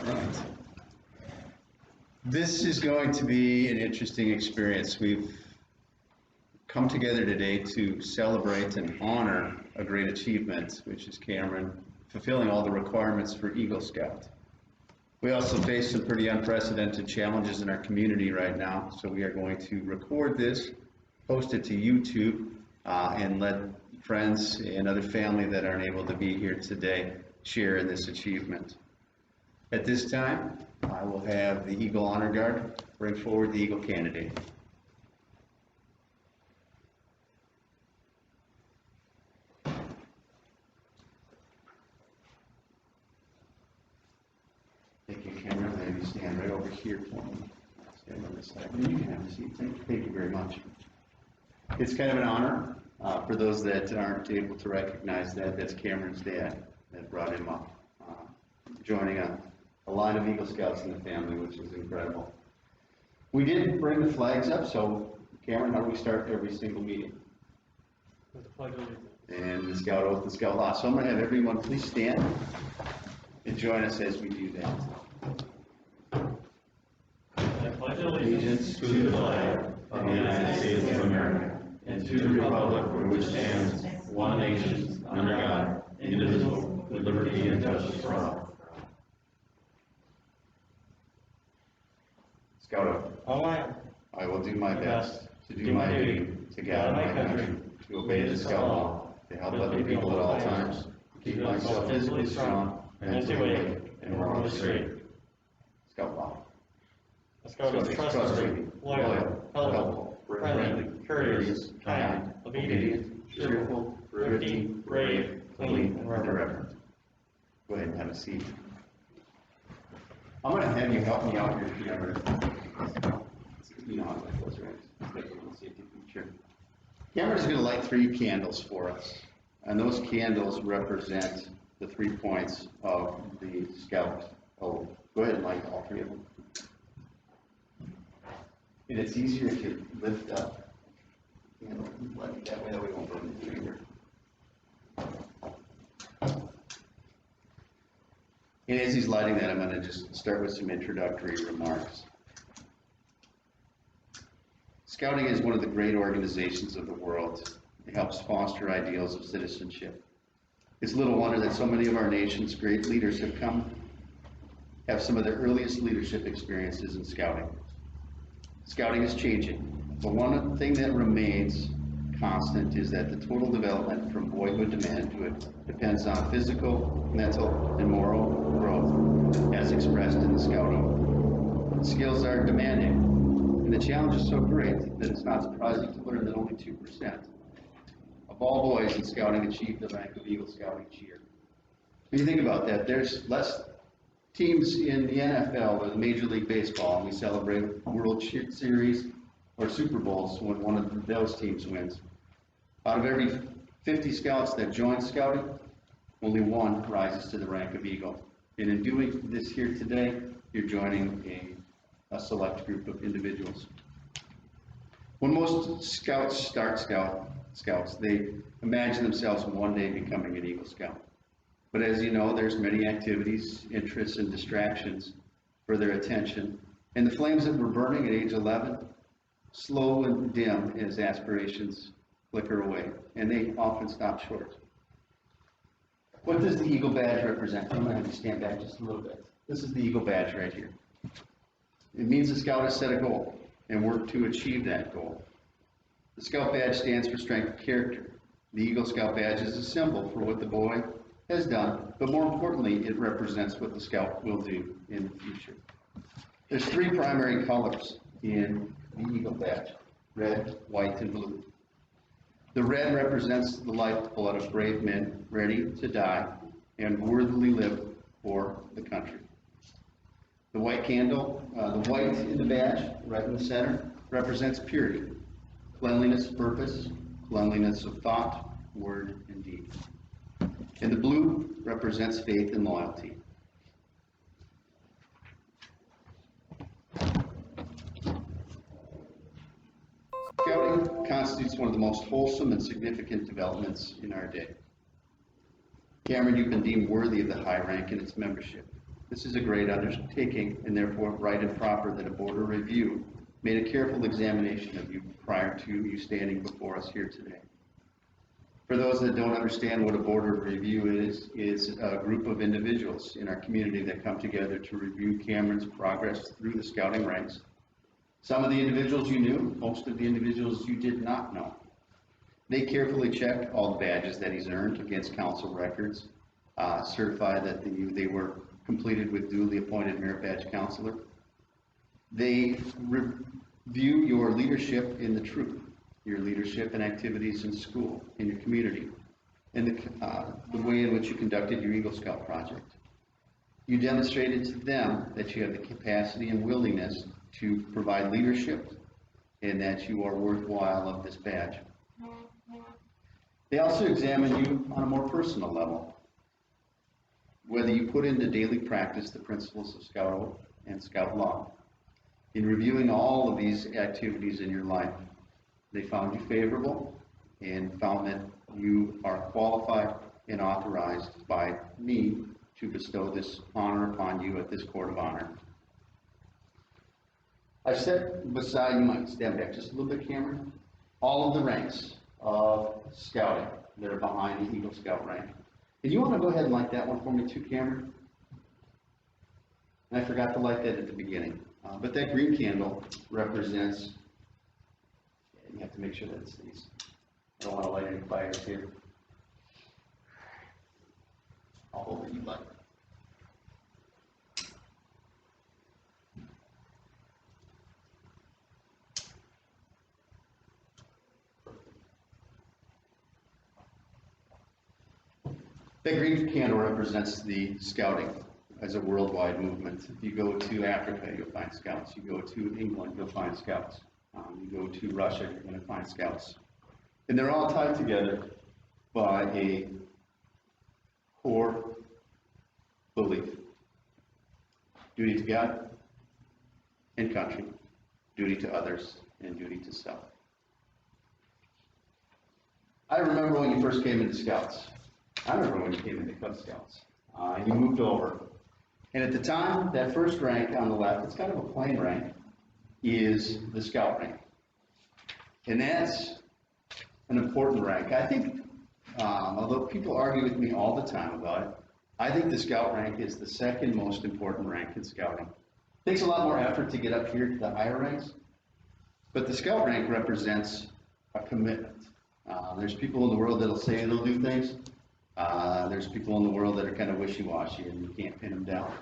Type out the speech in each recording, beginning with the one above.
Right. This is going to be an interesting experience. We've come together today to celebrate and honor a great achievement, which is Cameron fulfilling all the requirements for Eagle Scout. We also face some pretty unprecedented challenges in our community right now, so we are going to record this, post it to YouTube, and let friends and other family that aren't able to be here today share in this achievement. At this time, I will have the Eagle Honor Guard bring forward the Eagle candidate. Thank you, Cameron. Maybe stand right over here for me. Stand on this side. And you can have a seat. Thank you very much. It's kind of an honor for those that aren't able to recognize that. That's Cameron's dad that brought him up, joining a line of Eagle Scouts in the family, which is incredible. We did bring the flags up, so Cameron, how do we start every single meeting? With the Pledge of Allegiance. And the Scout Oath, the Scout Law. So I'm going to have everyone please stand and join us as we do that. I pledge allegiance to the flag of the United States of America and to the republic for which stands one nation under God, indivisible, with liberty and justice for all. Scout Oath. I will do my best to do my duty to guide my country, to obey the Scout Law, to help other people at all times, keep myself physically strong, mentally awake, and morally straight. Scout Law. A Scout is trustworthy, loyal, helpful, friendly, courteous, kind, obedient, cheerful, thrifty, brave, clean, and reverent. Go ahead and have a seat. I'm going to have you help me out here, Cameron. You know how that goes, right? Sure. Cameron's going to light 3 candles for us, and those candles represent the 3 points of the Scout Oath. Go ahead and light all 3 of them. And it's easier if you lift up. That way we won't burn the finger. And as he's lighting that, I'm going to just start with some introductory remarks. Scouting is one of the great organizations of the world. It helps foster ideals of citizenship. It's little wonder that so many of our nation's great leaders have some of their earliest leadership experiences in scouting. Scouting is changing, but one thing that remains constant is that the total development from boyhood to manhood depends on physical, mental, and moral growth as expressed in the Scout Oath. Skills are demanding, and the challenge is so great that it's not surprising to learn that only 2% of all boys in scouting achieve the rank of Eagle Scout each year. When you think about that, there's less teams in the NFL or the Major League Baseball, and we celebrate World Series or Super Bowls when one of those teams wins. Out of every 50 scouts that join scouting, only 1 rises to the rank of Eagle. And in doing this here today, you're joining a select group of individuals. When most scouts start scouts, they imagine themselves one day becoming an Eagle Scout. But as you know, there's many activities, interests, and distractions for their attention. And the flames that were burning at age 11 slow and dim as aspirations flicker away, and they often stop short. What does the Eagle Badge represent? I'm going to have you stand back just a little bit. This is the Eagle Badge right here. It means the Scout has set a goal and worked to achieve that goal. The Scout Badge stands for strength of character. The Eagle Scout Badge is a symbol for what the boy has done, but more importantly, it represents what the Scout will do in the future. There's 3 primary colors in the Eagle Badge: red, white, and blue. The red represents the lifeblood of brave men ready to die and worthily live for the country. The white candle, the white in the badge, right in the center, represents purity, cleanliness of purpose, cleanliness of thought, word, and deed. And the blue represents faith and loyalty. Scouting constitutes one of the most wholesome and significant developments in our day. Cameron, you've been deemed worthy of the high rank in its membership. This is a great undertaking and therefore right and proper that a board of review made a careful examination of you prior to you standing before us here today. For those that don't understand what a board of review is a group of individuals in our community that come together to review Cameron's progress through the scouting ranks. Some of the individuals you knew, most of the individuals you did not know. They carefully check all the badges that he's earned against council records, certify that they were completed with duly appointed merit badge counselor. They review your leadership in the troop, your leadership and activities in school, in your community, and the way in which you conducted your Eagle Scout project. You demonstrated to them that you have the capacity and willingness to provide leadership and that you are worthwhile of this badge. They also examine you on a more personal level, whether you put into daily practice the principles of Scout Oath and Scout Law. In reviewing all of these activities in your life, they found you favorable and found that you are qualified and authorized by me to bestow this honor upon you at this court of honor. I've set beside you, might stand back just a little bit, Cameron, all of the ranks of scouting that are behind the Eagle Scout rank. And you want to go ahead and light that one for me too, Cameron? And I forgot to light that at the beginning. But that green candle represents, you have to make sure that it stays. I don't want to light any fires here. I'll hold it, you light. That green candle represents the scouting as a worldwide movement. If you go to Africa, you'll find scouts. You go to England, you'll find scouts. You go to Russia, you're going to find scouts. And they're all tied together by a core belief. Duty to God and country, duty to others, and duty to self. I remember when you first came into Scouts. I remember when you came into Cub Scouts. You moved over. And at the time, that first rank on the left, it's kind of a plain rank, is the Scout rank. And that's an important rank. I think, although people argue with me all the time about it, I think the Scout rank is the second most important rank in Scouting. It takes a lot more effort to get up here to the higher ranks, but the Scout rank represents a commitment. There's people in the world that'll say they'll do things. There's people in the world that are kind of wishy-washy and you can't pin them down.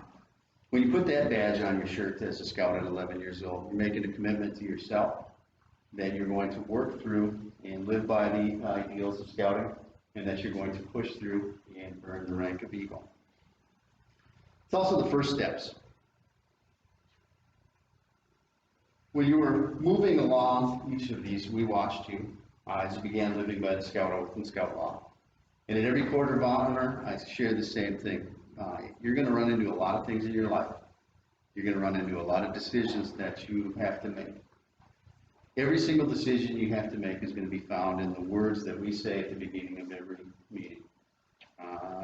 When you put that badge on your shirt as a scout at 11 years old, you're making a commitment to yourself that you're going to work through and live by the ideals of scouting, and that you're going to push through and earn the rank of Eagle. It's also the first steps. When you were moving along each of these, we watched you as you began living by the Scout Oath and Scout Law. And at every quarter of honor, I share the same thing. You're going to run into a lot of things in your life. You're going to run into a lot of decisions that you have to make. Every single decision you have to make is going to be found in the words that we say at the beginning of every meeting.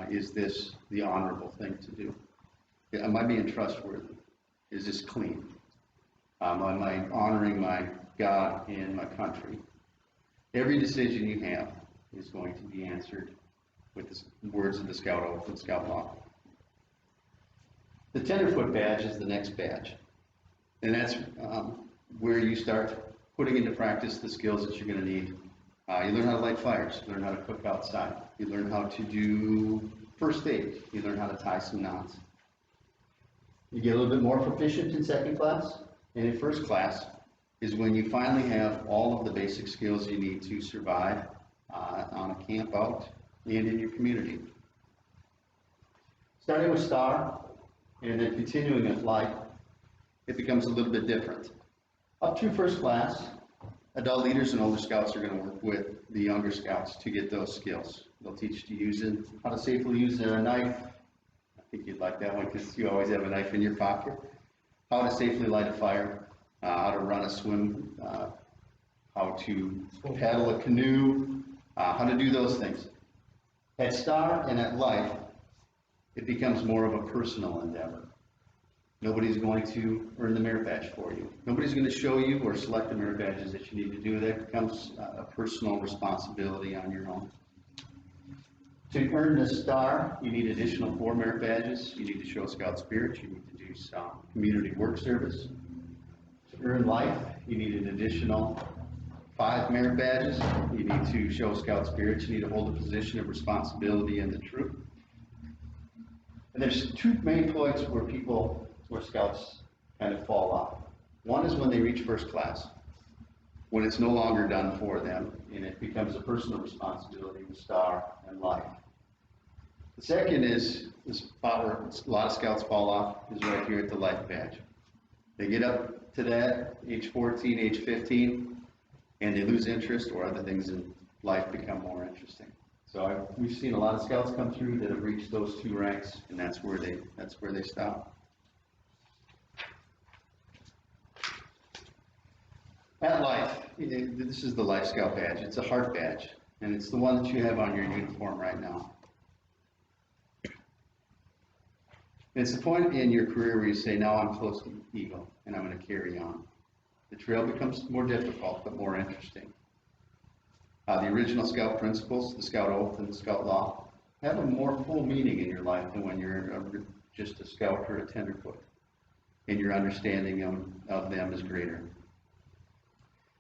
Is this the honorable thing to do? Am I being trustworthy? Is this clean? Am I honoring my God and my country? Every decision you have is going to be answered with the words of the Scout Oath and Scout Law. The tenderfoot badge is the next badge, and that's where you start putting into practice the skills that you're going to need. You learn how to light fires, you learn how to cook outside, you learn how to do first aid, you learn how to tie some knots. You get a little bit more proficient in second class, and in first class is when you finally have all of the basic skills you need to survive on a camp out and in your community. Starting with Star and then continuing at Light, it becomes a little bit different. Up through first class, adult leaders and older scouts are going to work with the younger scouts to get those skills. They'll teach you how to safely use a knife. I think you'd like that one because you always have a knife in your pocket. How to safely light a fire, how to run a swim, how to paddle a canoe, how to do those things. At Star and at Light, it becomes more of a personal endeavor. Nobody's going to earn the merit badge for you. Nobody's going to show you or select the merit badges that you need to do. That becomes a personal responsibility on your own. To earn the star, you need additional 4 merit badges. You need to show Scout spirit. You need to do some community work service. To earn life, you need an additional 5 merit badges. You need to show Scout spirit. You need to hold a position of responsibility in the troop. And there's 2 main points where Scouts kind of fall off. One is when they reach first class, when it's no longer done for them, and it becomes a personal responsibility with star and life. The second is the spot where a lot of Scouts fall off is right here at the life badge. They get up to that, age 14, age 15, and they lose interest, or other things in life become more interesting. So we've seen a lot of Scouts come through that have reached those 2 ranks, and that's where they stop. At life, this is the Life Scout badge. It's a heart badge, and it's the one that you have on your uniform right now. It's the point in your career where you say, now I'm close to Eagle, and I'm going to carry on. The trail becomes more difficult, but more interesting. The original Scout principles, the Scout oath, and the Scout law have a more full meaning in your life than when you're just a Scout or a tenderfoot, and your understanding of them is greater.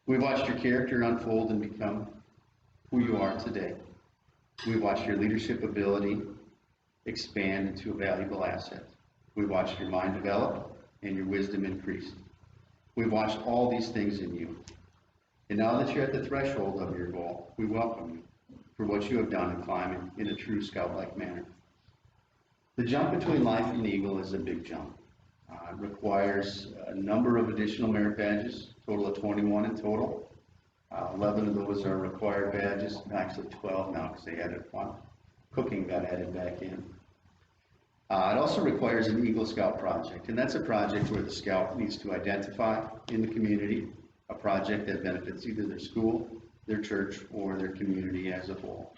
We've watched your character unfold and become who you are today. We've watched your leadership ability expand into a valuable asset. We've watched your mind develop and your wisdom increase. We've watched all these things in you. And now that you're at the threshold of your goal, we welcome you for what you have done in climbing in a true Scout-like manner. The jump between Life and Eagle is a big jump. It requires a number of additional merit badges, total of 21 in total. 11 of those are required badges, actually 12 now because they added one. Cooking got added back in. It also requires an Eagle Scout project, and that's a project where the Scout needs to identify in the community a project that benefits either their school, their church, or their community as a whole.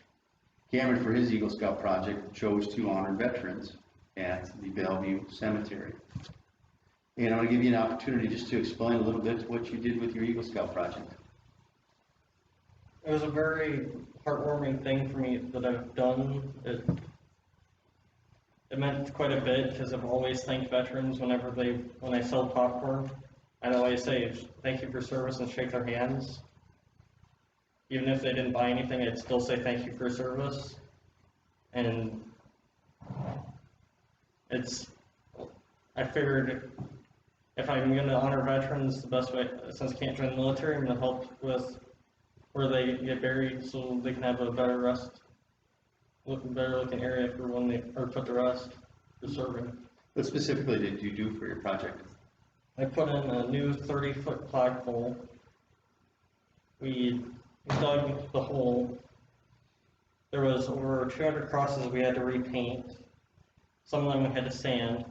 Cameron, for his Eagle Scout project, chose to honor veterans at the Bellevue Cemetery. And I want to give you an opportunity just to explain a little bit what you did with your Eagle Scout project. It was a very heartwarming thing for me that I've done. It meant quite a bit because I've always thanked veterans when I sell popcorn. I'd always say thank you for service and shake their hands. Even if they didn't buy anything, I'd still say thank you for service. And I figured if I'm going to honor veterans, the best way, since I can't join the military, I'm going to help with where they get buried so they can have a better looking area for when they are put to rest for serving. What specifically did you do for your project? I put in a new 30-foot flagpole. We dug the hole. There was over 200 crosses we had to repaint. Some of them we had to sand.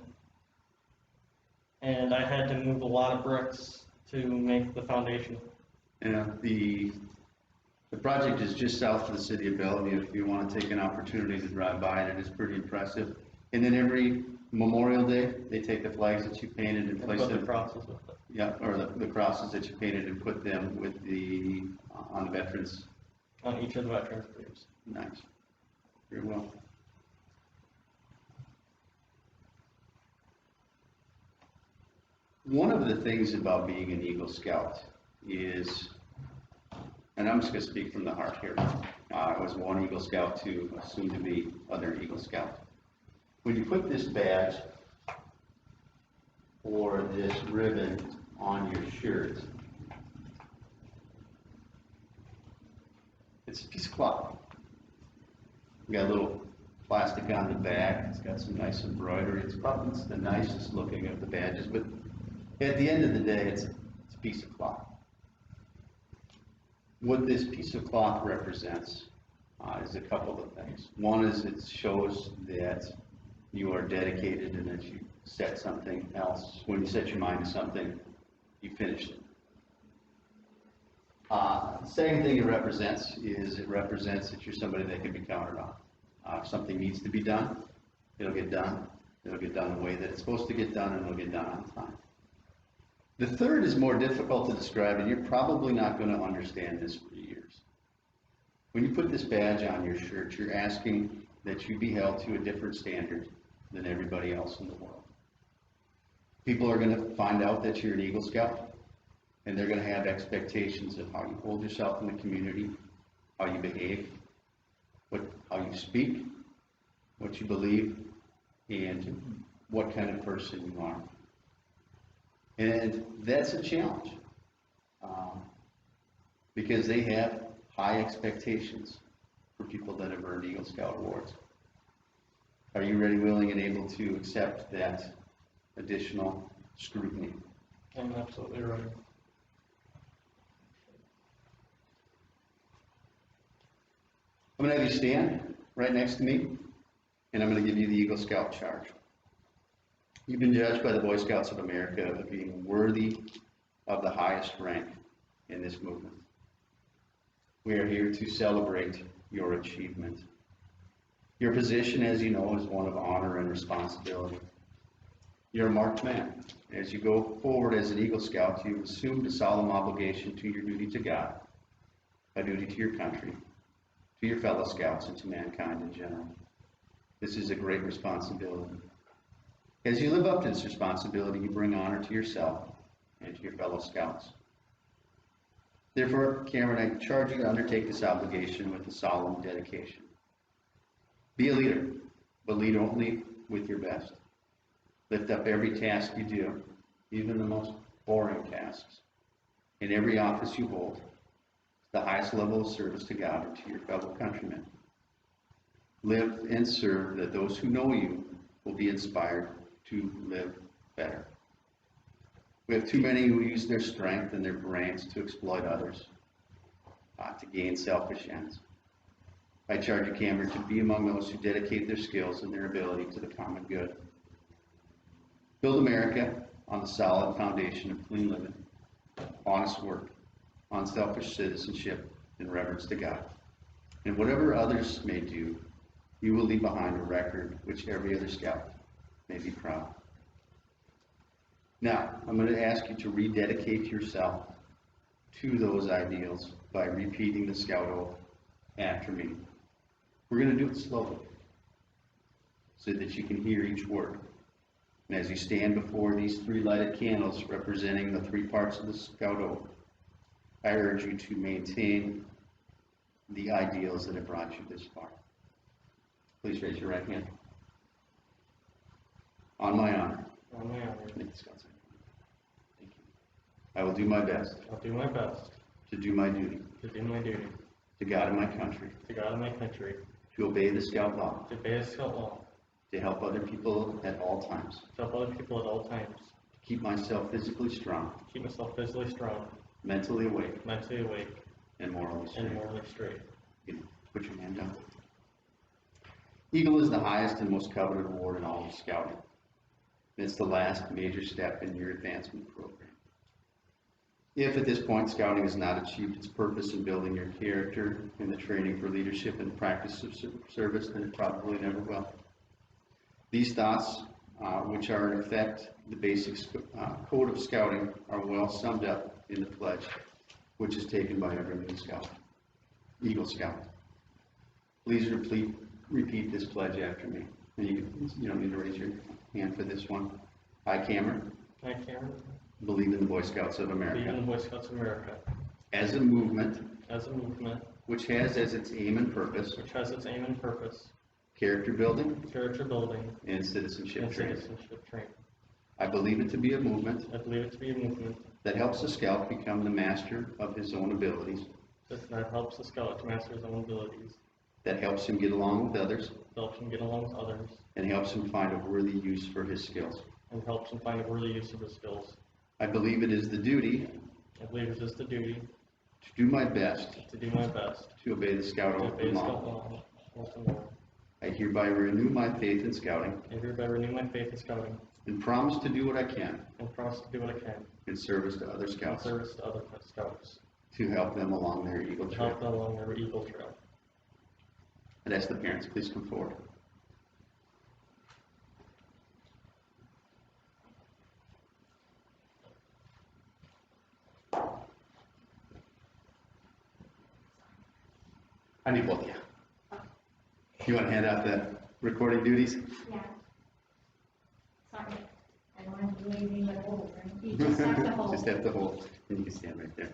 And I had to move a lot of bricks to make the foundation. And the project is just south of the city of Bellevue. If you want to take an opportunity to drive by it, it is pretty impressive. And then every Memorial Day, they take the flags that you painted and place them. The crosses with it. Yeah, or the crosses that you painted and put them with on the veterans. On each of the veterans' graves. Nice. Very well. One of the things about being an Eagle Scout is, and I'm just going to speak from the heart here. I was one Eagle Scout to a soon-to-be other Eagle Scout. When you put this badge or this ribbon on your shirt, it's a piece of cloth. You got a little plastic on the back. It's got some nice embroidery. It's probably the nicest looking of the badges, but at the end of the day, it's a piece of cloth. What this piece of cloth represents is a couple of things. One is it shows that you are dedicated and that you set something else. When you set your mind to something, you finish it. The second thing it represents that you're somebody that can be counted on. If something needs to be done, it'll get done. It'll get done the way that it's supposed to get done, and it'll get done on time. The third is more difficult to describe, and you're probably not going to understand this for years. When you put this badge on your shirt, you're asking that you be held to a different standard than everybody else in the world. People are going to find out that you're an Eagle Scout, and they're going to have expectations of how you hold yourself in the community, how you behave, how you speak, what you believe, and what kind of person you are. And that's a challenge, because they have high expectations for people that have earned Eagle Scout awards. Are you ready, willing, and able to accept that additional scrutiny? I'm absolutely right. I'm going to have you stand right next to me, and I'm going to give you the Eagle Scout charge. You've been judged by the Boy Scouts of America of being worthy of the highest rank in this movement. We are here to celebrate your achievement. Your position, as you know, is one of honor and responsibility. You're a marked man. As you go forward as an Eagle Scout, you've assumed a solemn obligation to your duty to God, a duty to your country, to your fellow Scouts, and to mankind in general. This is a great responsibility. As you live up to this responsibility, you bring honor to yourself and to your fellow Scouts. Therefore, Cameron, I charge you to undertake this obligation with a solemn dedication. Be a leader, but lead only with your best. Lift up every task you do, even the most boring tasks. In every office you hold, the highest level of service to God and to your fellow countrymen. Live and serve that those who know you will be inspired to live better. We have too many who use their strength and their brains to exploit others, to gain selfish ends. I charge you, Cameron, to be among those who dedicate their skills and their ability to the common good. Build America on the solid foundation of clean living, honest work, unselfish citizenship, and reverence to God. And whatever others may do, you will leave behind a record which every other Scout may be proud. Now, I'm going to ask you to rededicate yourself to those ideals by repeating the Scout Oath after me. We're going to do it slowly so that you can hear each word. And as you stand before these three lighted candles representing the three parts of the Scout Oath, I urge you to maintain the ideals that have brought you this far. Please raise your right hand. On my honor. On my honor. Thank you. I will do my best. I'll do my best. To do my duty. To do my duty. To God and my country. To God and my country. To obey the Scout law. To obey the Scout law. To help other people at all times. To help other people at all times. To keep myself physically strong. To keep myself physically strong. Mentally awake. Mentally awake. And morally straight. And morally straight. Put your hand down. Eagle is the highest and most coveted award in all of Scouting. It's the last major step in your advancement program. If at this point Scouting has not achieved its purpose in building your character in the training for leadership and practice of service, then it probably never will. These thoughts, which are in effect the basic code of Scouting, are well summed up in the pledge, which is taken by every new Scout, Eagle Scout. Please repeat this pledge after me. And you don't need to raise your hand for this one. I, Cameron. I, Cameron. Believe in the Boy Scouts of America. Believe in the Boy Scouts of America. As a movement. As a movement. Which has as its aim and purpose. Which has its aim and purpose. Character building. Character building. And citizenship training. Citizenship training. I believe it to be a movement. I believe it to be a movement. That helps a Scout become the master of his own abilities. That helps the Scout to master his own abilities. That helps him get along with others. Helps him get along with others. And helps him find a worthy use for his skills. And helps him find a worthy use of his skills. I believe it is the duty. I believe it is the duty. To do my best. To do my best. To obey the Scout Oath and law. I hereby renew my faith in Scouting. I hereby renew my faith in Scouting. And promise to do what I can. And promise to do what I can. In service to other Scouts. In service to other Scouts. To help them along their Eagle Trail. To help them along their Eagle Trail. I'd ask the parents, please come forward. I need both, yeah. You want to hand out the recording duties? Yeah. Sorry, I don't have to do anything but hold, right? You just have to hold. Just have to hold, and you can stand right there.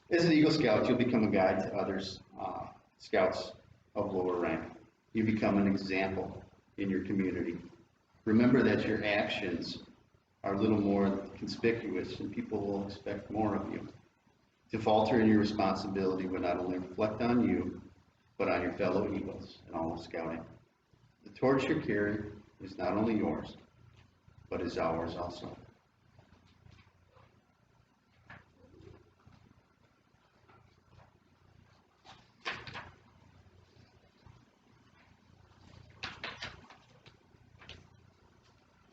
As an Eagle Scout, you'll become a guide to others, scouts of lower rank. You become an example in your community. Remember that your actions are a little more conspicuous and people will expect more of you. To falter in your responsibility would not only reflect on you, but on your fellow Eagles and all of scouting. The torch you're carrying is not only yours, but is ours also.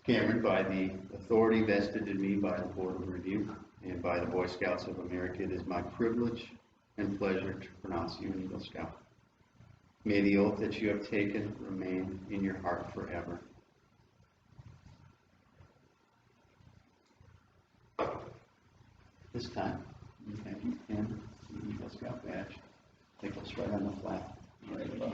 Cameron, by the authority vested in me by the Board of Review and by the Boy Scouts of America, it is my privilege and pleasure to pronounce you an Eagle Scout. May the oath that you have taken remain in your heart forever. This time, you have you pin the Eagle Scout badge. It goes right on the flag, right above.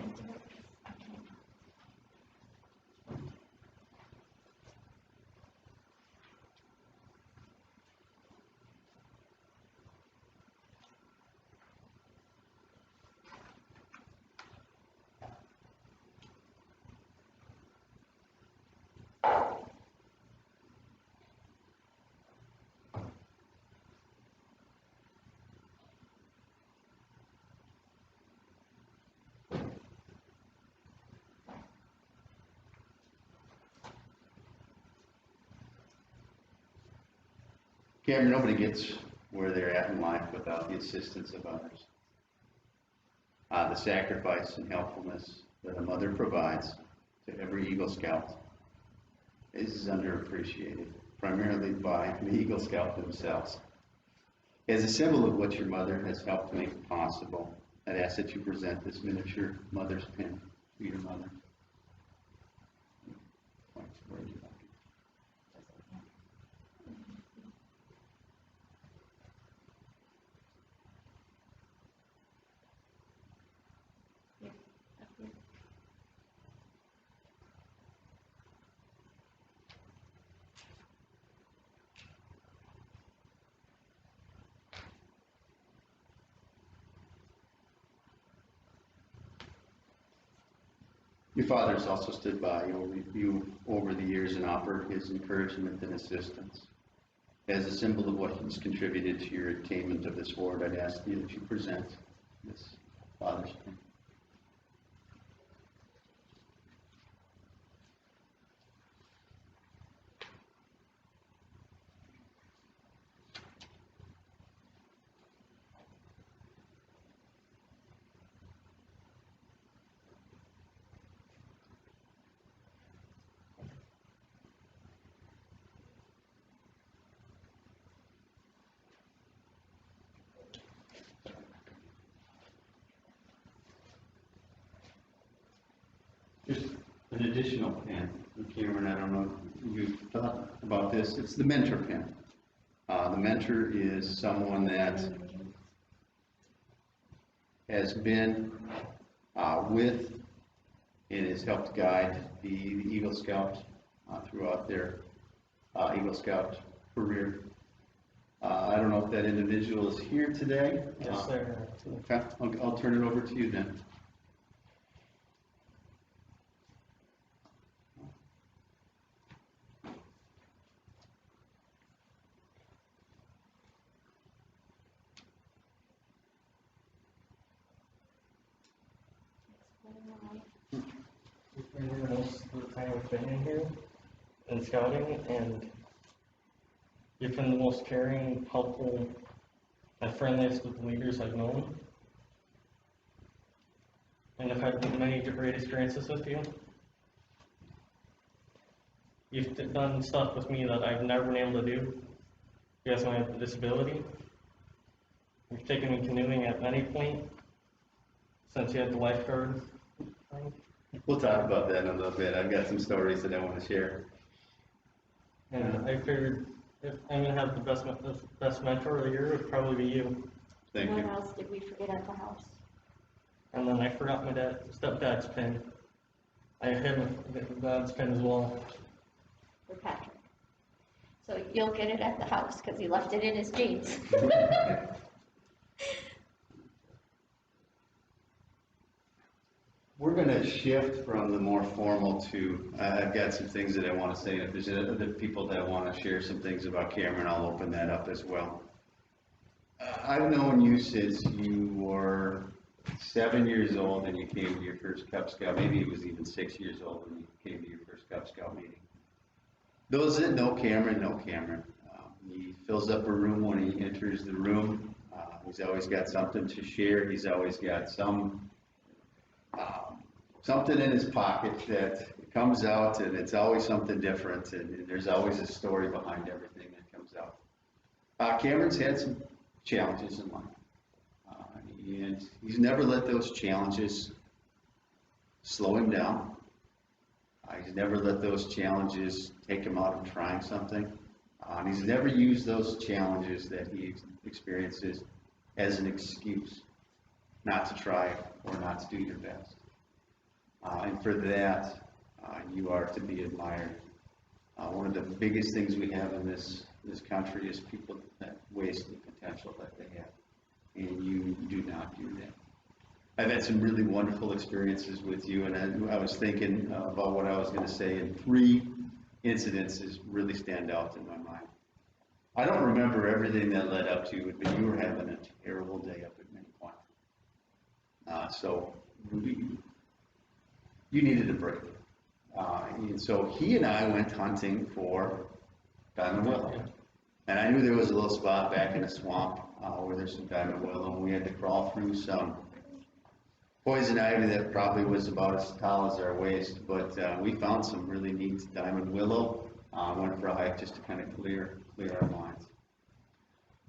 Cameron, nobody gets where they're at in life without the assistance of others. The sacrifice and helpfulness that a mother provides to every Eagle Scout is underappreciated, primarily by the Eagle Scout themselves. As a symbol of what your mother has helped make possible, I'd ask that you present this miniature mother's pin to your mother. Where would you like it? Your father has also stood by you over the years and offered his encouragement and assistance. As a symbol of what he's contributed to your attainment of this award, I'd ask you that you present this father's pin. Just an additional pin, Cameron, I don't know if you've thought about this, it's the mentor pin. The mentor is someone that has been with and has helped guide the Eagle Scout throughout their Eagle Scout career. I don't know if that individual is here today. Yes, sir. Okay, I'll turn it over to you then. Most of the time I've been in here in scouting, and you've been the most caring, helpful, and friendliest of the leaders I've known. And I've had many great experiences with you. You've done stuff with me that I've never been able to do because I have a disability. You've taken me canoeing at any point since you had the lifeguard thing. We'll talk about that in a little bit. I've got some stories that I want to share. And I figured if I'm gonna have the best mentor of the year, it would probably be you. Thank What you. else did we forget at the house? And then I forgot my stepdad's pin. I hid him dad's pin as well. For Patrick. So you'll get it at the house, because he left it in his jeans. We're gonna shift from the more formal to, I've got some things that I wanna say, if there's other people that wanna share some things about Cameron, I'll open that up as well. I've known you since you were 7 years old and you came to your first Cub Scout, maybe it was even 6 years old when you came to your first Cub Scout meeting. Those that know Cameron know Cameron. He fills up a room when he enters the room. He's always got something to share. He's always got something in his pocket that comes out, and it's always something different, and there's always a story behind everything that comes out. Cameron's had some challenges in life, and he's never let those challenges slow him down. He's never let those challenges take him out of trying something. And he's never used those challenges that he experiences as an excuse not to try or not to do your best. And for that, you are to be admired. One of the biggest things we have in this country is people that waste the potential that they have. And you do not do that. I've had some really wonderful experiences with you, and I was thinking about what I was going to say, and 3 incidences really stand out in my mind. I don't remember everything that led up to it, but you were having a terrible day up at Main Point. So you needed a break. And so he and I went hunting for diamond willow. And I knew there was a little spot back in the swamp where there's some diamond willow, and we had to crawl through some poison ivy that probably was about as tall as our waist, but we found some really neat diamond willow. Went for a hike just to kind of clear our minds.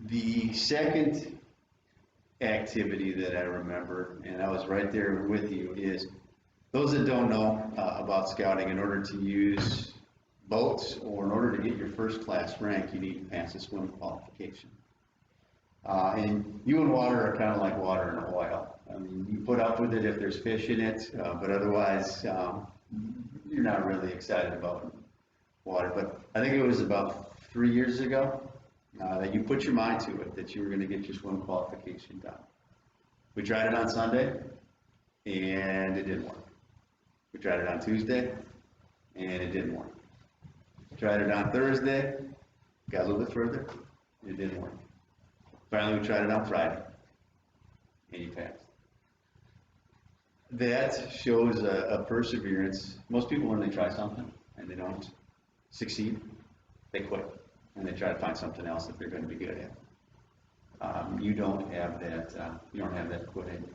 The second activity that I remember, and I was right there with you, is those that don't know about scouting, in order to use boats or in order to get your first class rank, you need to pass a swim qualification. And you and water are kind of like water and oil. I mean, you put up with it if there's fish in it, but otherwise, you're not really excited about water. But I think it was about 3 years ago that you put your mind to it, that you were going to get your swim qualification done. We tried it on Sunday, and it didn't work. We tried it on Tuesday, and it didn't work. We tried it on Thursday, got a little bit further, it didn't work. Finally, we tried it on Friday, and you passed. That shows a perseverance. Most people, when they try something and they don't succeed, they quit, and they try to find something else that they're going to be good at. You don't have that. You don't have that quitting.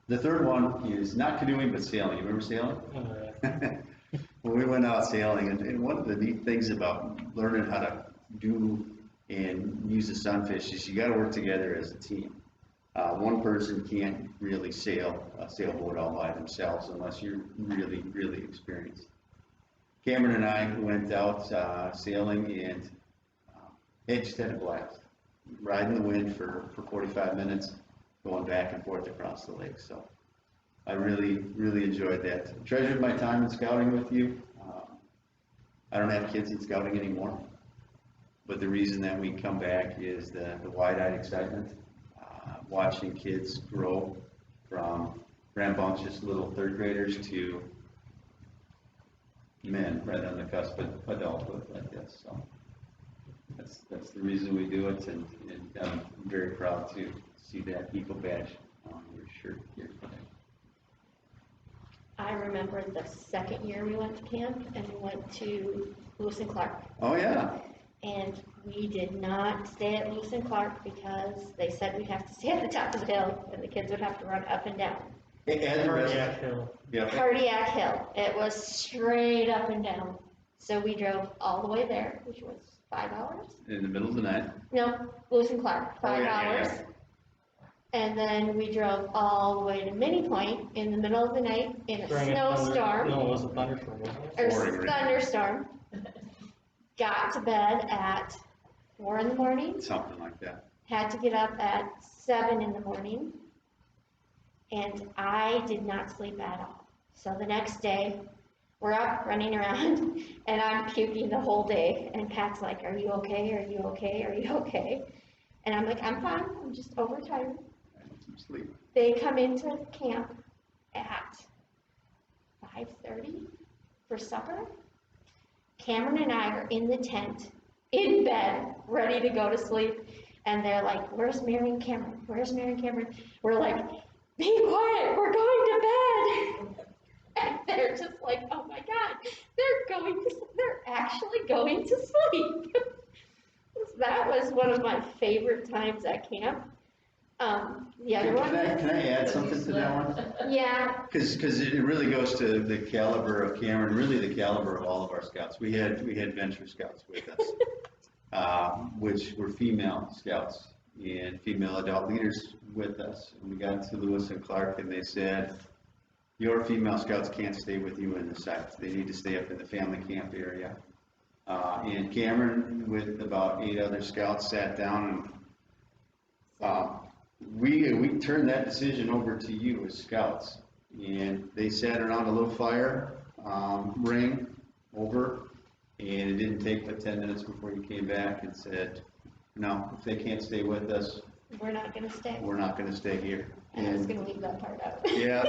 The third one is not canoeing, but sailing. You remember sailing? When we went out sailing, and one of the neat things about learning how to do and use the sunfish is you got to work together as a team. One person can't really sail a sailboat all by themselves unless you're really, really experienced. Cameron and I went out sailing, and it just had a blast. Riding the wind for 45 minutes, going back and forth across the lake. So I really, really enjoyed that. Treasured my time in scouting with you. I don't have kids in scouting anymore, but the reason that we come back is the wide-eyed excitement, watching kids grow from rambunctious little third graders to men right on the cusp of adulthood like this. So that's the reason we do it, and I'm very proud to see that Eagle badge on your shirt here today. I remember the second year we went to camp, and we went to Lewis and Clark. Oh, yeah. And we did not stay at Lewis and Clark because they said we'd have to stay at the top of the hill, and the kids would have to run up and down. Cardiac Hill. Yeah. Cardiac Hill. It was straight up and down. So we drove all the way there, which was 5 hours. In the middle of the night. No, Lewis and Clark, 5 hours. And then we drove all the way to Mini Point in the middle of the night in a snowstorm. No, it was a thunderstorm, wasn't it? Or thunderstorm. Got to bed at 4 in the morning. Something like that. Had to get up at 7 in the morning, and I did not sleep at all. So the next day, we're up running around, and I'm puking the whole day, and Pat's like, are you okay, are you okay, are you okay? And I'm like, I'm fine, I'm just overtired. Sleep. They come into camp at 5:30 for supper. Cameron and I are in the tent, in bed, ready to go to sleep. And they're like, where's Mary and Cameron? Where's Mary and Cameron? We're like, be quiet, we're going to bed. And they're just like, oh my God, they're actually going to sleep. That was one of my favorite times at camp. The other one? Can I add something to that one? Yeah, Because it really goes to the caliber of Cameron, really the caliber of all of our scouts. We had venture scouts with us, which were female scouts and female adult leaders with us. And we got to Lewis and Clark, and they said, your female scouts can't stay with you in the sites. They need to stay up in the family camp area. And Cameron, with about 8 other scouts, sat down and we turned that decision over to you as scouts. And they sat around a little fire ring over, and it didn't take but 10 minutes before you came back and said, no, if they can't stay with us, we're not gonna stay. we're not gonna stay here. And I was gonna leave that part out. Yeah,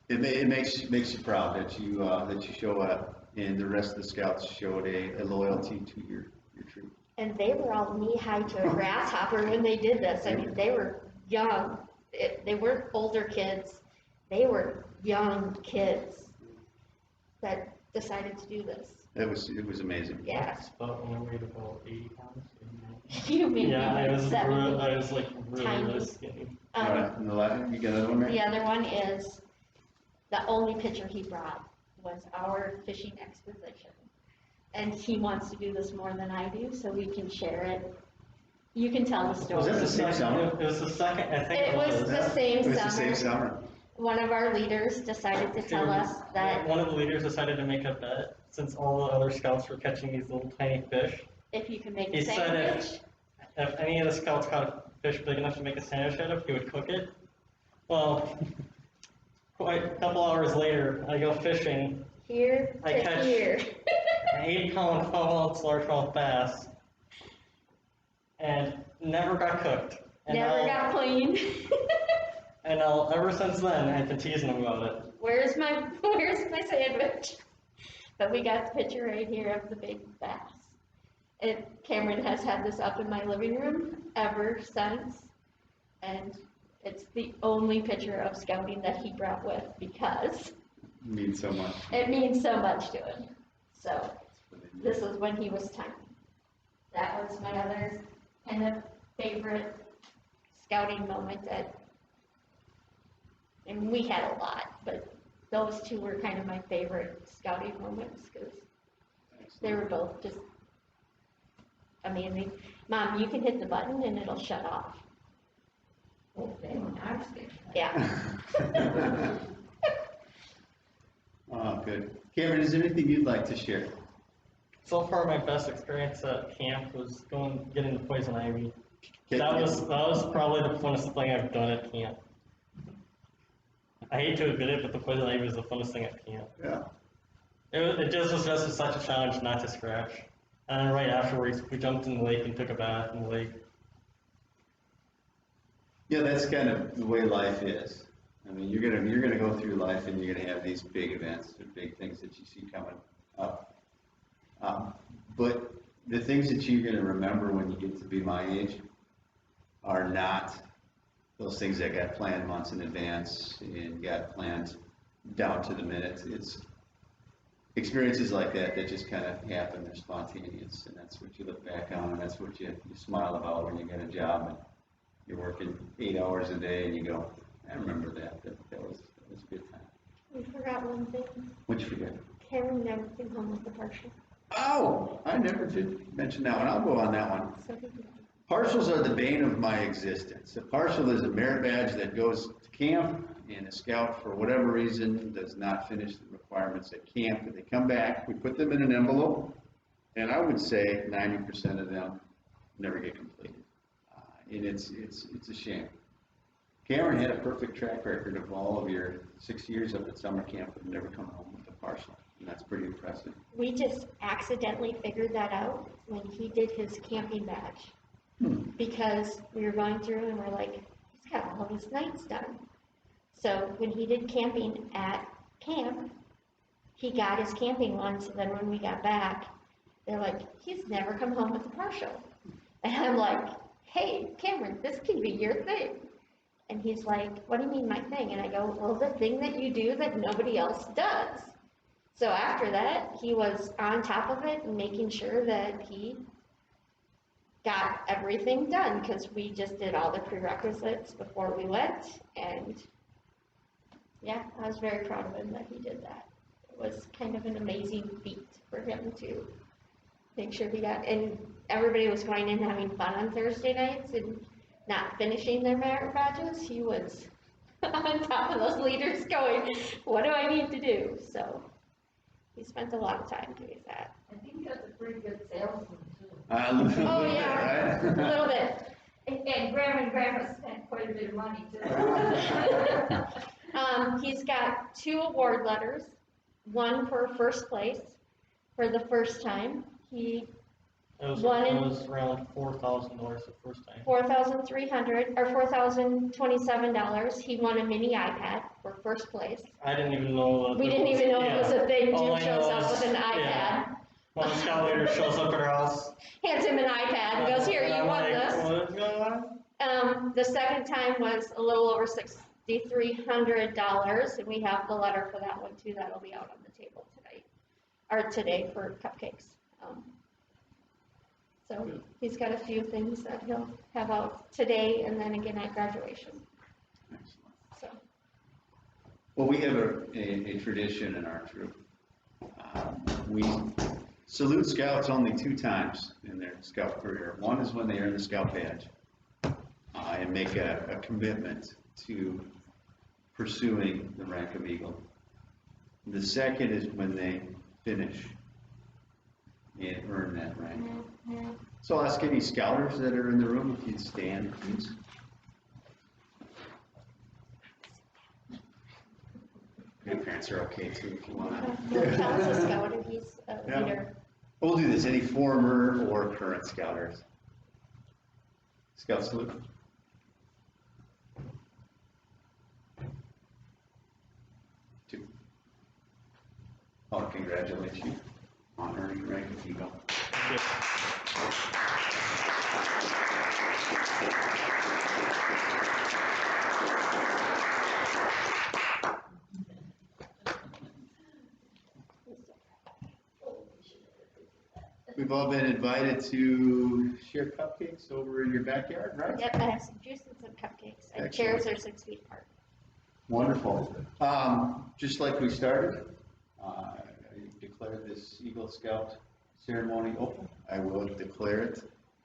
it makes you proud that you show up, and the rest of the scouts showed a loyalty to your troop. And they were all knee-high to a grasshopper when they did this. I mean, they were young. They weren't older kids. They were young kids that decided to do this. It was amazing. Yeah. About when I weighed about 80 pounds. 89. You made Yeah, me like 70. I was like really, Tiny. really skinny. All right, and the last, you got another one, Mary? The other one is, the only picture he brought was our fishing exposition. And he wants to do this more than I do, so we can share it. You can tell the story. Was that the same summer? It was the second, I think It was the same It was summer. the same summer. One of our leaders decided to tell us that One of the leaders decided to make a bet, since all the other scouts were catching these little tiny fish. if you can make He a said sandwich, if any of the scouts caught a fish big enough to make a sandwich out of, he would cook it. Well, quite a couple hours later, I go fishing, here I to catch- here. an 8-pound, 12-ounce largemouth bass, and never got cooked. And Never I'll- got cleaned. And ever since then, I've been teasing him about it. Where's my sandwich? But we got the picture right here of the big bass. And Cameron has had this up in my living room ever since. And it's the only picture of scouting that he brought with because Means so much. it means so much to him. So this is when he was tiny. That was my other kind of favorite scouting moment and we had a lot, but those two were kind of my favorite scouting moments because they were both just amazing. Mom, you can hit the button and it'll shut off. Okay, I'm scared. Yeah. Oh, good. Cameron, is there anything you'd like to share? So far, my best experience at camp was getting the poison ivy. Okay. That was probably the funnest thing I've done at camp. I hate to admit it, but the poison ivy was the funnest thing at camp. Yeah. It just was such a challenge not to scratch. And then right afterwards, we jumped in the lake and took a bath in the lake. Yeah, that's kind of the way life is. I mean, you're gonna go through life and you're gonna have these big events, the big things that you see coming up. But the things that you're gonna remember when you get to be my age are not those things that got planned months in advance and got planned down to the minute. It's experiences like that just kind of happen. They're spontaneous, and that's what you look back on, and that's what you smile about when you get a job and you're working 8 hours a day, and you go, I remember that. That was a good time. We forgot one thing. What'd you forget? Cameron never came home with the partial. Oh, I never did mention that one. I'll go on that one. So he did. Partials are the bane of my existence. A partial is a merit badge that goes to camp, and a scout, for whatever reason, does not finish the requirements at camp. But they come back, we put them in an envelope, and I would say 90% of them never get completed. And it's a shame. Cameron had a perfect track record of all of your 6 years up at summer camp and never come home with a parcel, and that's pretty impressive. We just accidentally figured that out when he did his camping badge. Because we were going through and we're like, he's got all his nights done. So when he did camping at camp, he got his camping one, so then when we got back, they're like, he's never come home with a partial. And I'm like, hey, Cameron, this can be your thing. And he's like, what do you mean my thing? And I go, well, the thing that you do that nobody else does. So after that, he was on top of it and making sure that he got everything done, because we just did all the prerequisites before we went. And yeah, I was very proud of him that he did that. It was kind of an amazing feat for him to make sure he got, and everybody was going in having fun on Thursday nights and not finishing their merit badges. He was on top of those leaders going, what do I need to do? So he spent a lot of time doing that. I think that's a pretty good salesman too. Oh, yeah, a little bit. And Grandma spent quite a bit of money too. He's got 2 award letters, one for first place for the first time. He It was around $4,000 the first time. $4,300 or $4,027. He won a mini iPad for first place. I didn't even know. We didn't even know it was a thing. All Jim I shows know up is, with an yeah. iPad, One of the scout leaders shows up at our house. hands him an iPad, and goes, here, And you I'm won like, this. what's going on? The second time was a little over $6,300, and we have the letter for that one too. That'll be out on the table tonight, or today for cupcakes. So he's got a few things that he'll have out today and then again at graduation. Excellent. So Well, we have a tradition in our troop. We salute scouts only 2 times in their scout career. One is when they earn the scout badge and make a commitment to pursuing the rank of Eagle. The second is when they finish and earn that rank. So I'll ask any scouters that are in the room if you'd stand, please. Grandparents are okay too if you want to. Cal's a scout and he's a Yeah. leader. We'll do this, any former or current scouters. Scout salute. Two. I'll congratulate you on earning rank of Eagle. We've all been invited to share cupcakes over in your backyard, right? Yep, I have some juice and some cupcakes. And Excellent. chairs are 6 feet apart. Wonderful. Just like we started, I declare this Eagle Scout ceremony open. I will declare it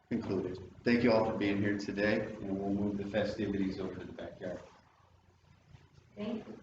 concluded. Thank you all for being here today, and we'll move the festivities over to the backyard. Thank you.